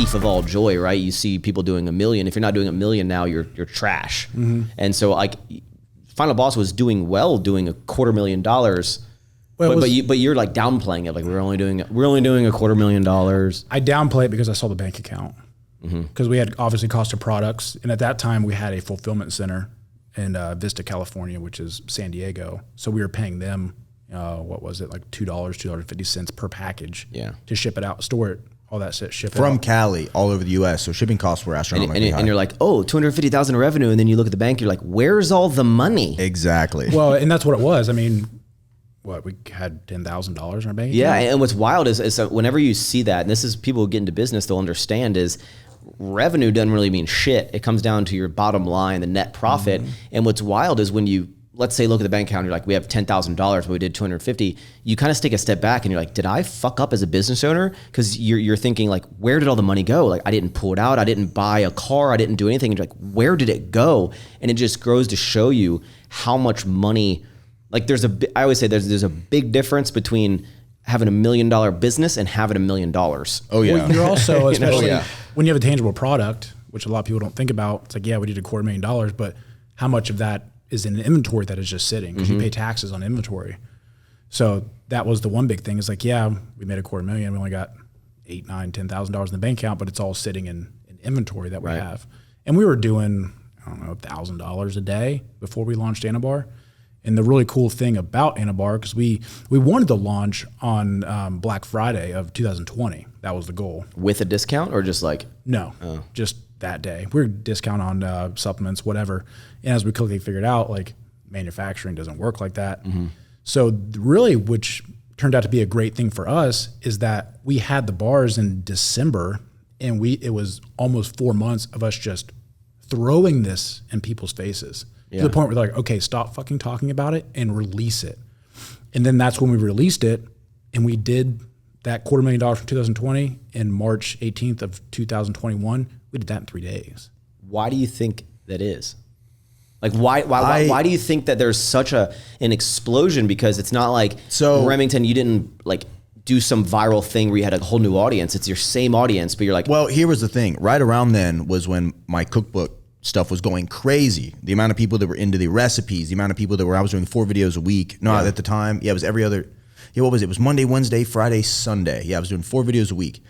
thief of all joy, right? You see people doing $1 million. If you're not doing $1 million now, you're trash. And so like Final Boss was doing well, doing $250,000. Well, but you're like downplaying it. Like we're only doing $250,000. I downplay it because I saw the bank account. Because we had obviously cost of products. And at that time we had a fulfillment center in Vista, California, which is San Diego. So we were paying them, what was it, like $2, $2.50 per package to ship it out, store it, all that shit, ship from it out. Cali all over the U.S. So shipping costs were astronomically high. And you're like, oh, $250,000 in revenue. And then you look at the bank, you're like, where's all the money? Exactly. Well, and that's what it was. I mean, we had $10,000 in our bank account? Yeah, and what's wild is whenever you see that, and this is people who get into business, they'll understand is revenue doesn't really mean shit. It comes down to your bottom line, the net profit. And what's wild is when you, let's say, look at the bank account, you're like, we have $10,000, but we did 250. You kind of take a step back and you're like, did I fuck up as a business owner? Because you're thinking like, where did all the money go? Like I didn't pull it out. I didn't buy a car. I didn't do anything. And you're like, where did it go? And it just grows to show you how much money, like I always say there's a big difference between having $1 million business and having $1 million. Oh yeah. Well, you're also, especially when you have a tangible product, which a lot of people don't think about. It's like, yeah, we did $250,000, but how much of that is in inventory that is just sitting? Because you pay taxes on inventory. So that was the one big thing. It's like, yeah, we made $250,000. We only got $8,000, $9,000, $10,000 in the bank account, but it's all sitting in inventory that we have. And we were doing, I don't know, $1,000 a day before we launched Anabar. And the really cool thing about Anabar, because we wanted to launch on Black Friday of 2020. That was the goal. With a discount or just like? No, just that day. We were discount on supplements, whatever. And as we quickly figured out, like manufacturing doesn't work like that. So really, which turned out to be a great thing for us, is that we had the bars in December, and it was almost 4 months of us just throwing this in people's faces. To the point where they're like, okay, stop fucking talking about it and release it. And then that's when we released it, and we did that $250,000 from 2020 in March 18th of 2021. We did that in 3 days. Why do you think that is? Like why do you think that there's such an explosion? Because it's not like Remington, you didn't like do some viral thing where you had a whole new audience. It's your same audience, but you're like, well, here was the thing. Right around then was when my cookbook stuff was going crazy. The amount of people that were into the recipes, the amount of people that I was doing 4 videos a week. No, at the time, it was every other, what was it? It was Monday, Wednesday, Friday, Sunday. Yeah, I was doing 4 videos a week.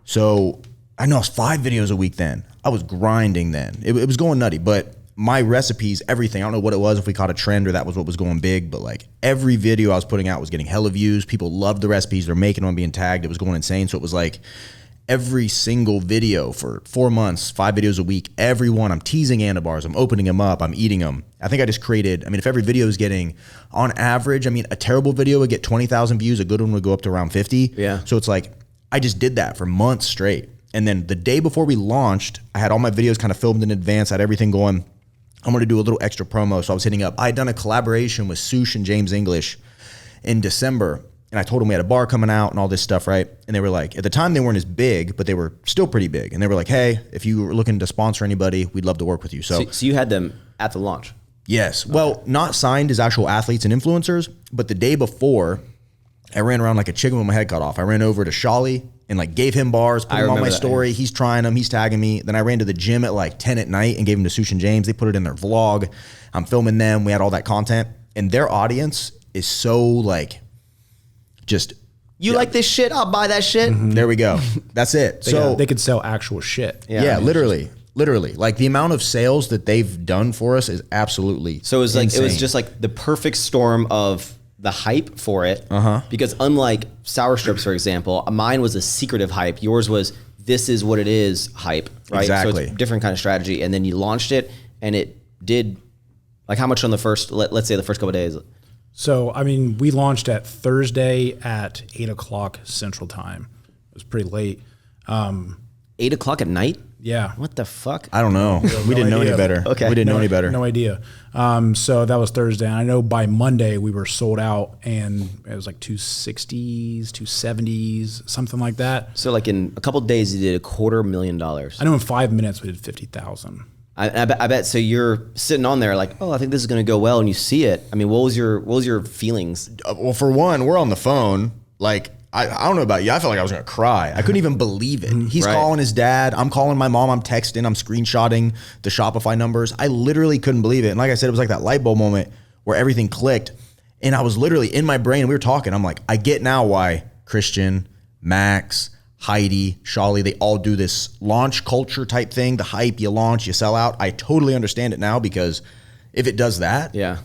So I know it was 5 videos a week then. I was grinding then. It was going nutty, but my recipes, everything, I don't know what it was, if we caught a trend or that was what was going big, but like every video I was putting out was getting hella views. People loved the recipes. They're making them, being tagged. It was going insane. So it was like every single video for 4 months, 5 videos a week, every one, I'm teasing Anabars, I'm opening them up, I'm eating them. I think I just created, if every video is getting, on average, a terrible video would get 20,000 views, a good one would go up to around 50. Yeah. So it's like, I just did that for months straight. And then the day before we launched, I had all my videos kind of filmed in advance, I had everything going. I'm going to do a little extra promo. So I was hitting up, I had done a collaboration with Sush and James English in December. And I told them we had a bar coming out and all this stuff, right? And they were like, at the time they weren't as big, but they were still pretty big. And they were like, hey, if you were looking to sponsor anybody, we'd love to work with you. So you had them at the launch? Yes. Okay. Well, not signed as actual athletes and influencers, but the day before, I ran around like a chicken with my head cut off. I ran over to Shali and like gave him bars, put him on my story. He's trying them, he's tagging me. Then I ran to the gym at like 10 at night and gave them to Sush and James. They put it in their vlog. I'm filming them. We had all that content. And their audience is so like, just... You like this shit? I'll buy that shit. There we go. That's it. They could sell actual shit. Yeah, literally. Like the amount of sales that they've done for us is absolutely So it was insane. Like, it was just like the perfect storm of the hype for it. Because unlike Sour Strips, for example, mine was a secretive hype. Yours was, this is what it is hype, right? Exactly. So it's a different kind of strategy. And then you launched it and it did, like how much on the first, let's say the first couple of days? So, we launched at Thursday at 8 o'clock Central Time. It was pretty late. 8 o'clock at night? Yeah. What the fuck? I don't know. We didn't know any better. Okay. We didn't know any better. No idea. So that was Thursday. And I know by Monday we were sold out, and it was like 260s, 270s, something like that. So like in a couple of days, you did $250,000. I know in 5 minutes we did 50,000. I bet. So you're sitting on there like, oh, I think this is going to go well, and you see it. What was your feelings? Well, for one, we're on the phone. Like I don't know about you. I felt like I was gonna cry. I couldn't even believe it. He's calling his dad. I'm calling my mom. I'm texting. I'm screenshotting the Shopify numbers. I literally couldn't believe it. And like I said, it was like that light bulb moment where everything clicked. And I was literally in my brain. We were talking. I'm like, I get now why Christian, Maxx, Heidi, Shawley, they all do this launch culture type thing. The hype, you launch, you sell out. I totally understand it now because if it does that. Yeah.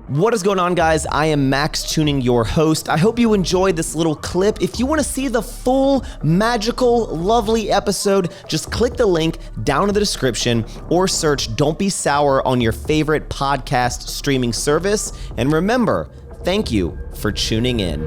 What is going on, guys? I am Maxx Chewning, your host. I hope you enjoyed this little clip. If you want to see the full, magical, lovely episode, just click the link down in the description or search Don't Be Sour on your favorite podcast streaming service. And remember, thank you for tuning in.